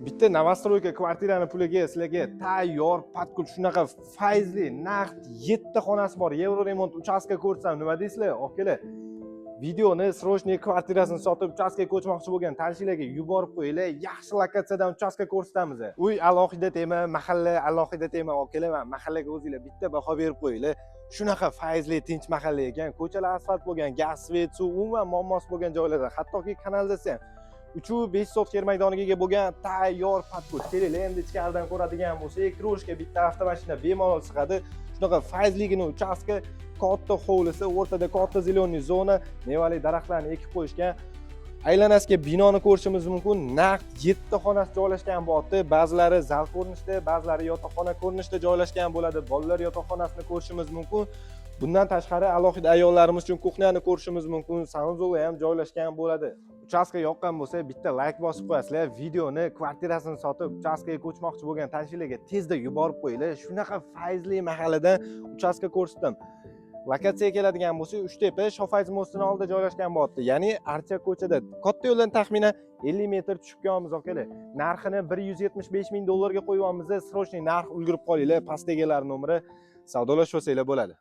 Bitta novostroyka kvartirani puliga sizlarga tayyor, patkul shunaqa faizli naqd 7 xonasi bor. Yevro remont uchastka ko'rsam nima deysizlar? Okalar. Videoni srochniy kvartirasini sotib uchastka ko'chmoqchi bo'lgan tanishlarga yuborib qo'yinglar. Yaxshi lokatsiyadan uchastka ko'rsatamiz. Uy alohida tema, mahalla alohida tema. Okalar, mahallaga o'zinglar bitta baho berib qo'yinglar. Shunaqa faizli tinch mahalla ekan, ko'chalar asfalt bo'lgan, gaz, svet, suv, umuman muammosi bo'lgan joylarda, hattoki kanalizatsiya 3-5 sotka yer maydoniga ega bo'lgan tayyor patkul. Kelinglar, endi ichkaridan ko'radigan bo'lsak, krushka bitta avtomashina bemalol sig'adi. Shunaqa faizligini uchastka, katta hovlisi, o'rtada katta zeleniy zona, mevali daraxtlarni ekib qo'yishgan. Aylanasiga binoni ko'rishimiz mumkin. Naqd 7 xonasi joylashgan bo'lyapti. Ba'zilari zal ko'rinishda, ba'zilari yotoqxona ko'rinishda joylashgan bo'ladi. Bolalar yotoqxonasini ko'rishimiz mumkin. Bundan tashqari alohida ayollarimiz uchun kuxnyani ko'rishimiz mumkin. Sanuzol ham joylashgan bo'ladi. Uchastka yoqqan bo'lsa, bitta like bosib qo'yasizlar. Videoni kvartirasini sotib, uchastkaga ko'chmoqchi bo'lgan tanishlarga tezda yuborib qo'yinglar. Shunaqa faizli mahalladan uchastka ko'rsatdim. Lokatsiyaga keladigan bo'lsak, Uchtepa Shofayz mostining oldida joylashgan bo'lyapti. Ya'ni Archa ko'chada. Katta yo'ldan taxminan 50 metr tushib kelamiz, okalar. Narxini 175 ming dollarga qo'yyapmiz. Srochniy narx ulgurib qolinglar. Pastdagilar nomeri savdolashib olsanglar bo'ladi.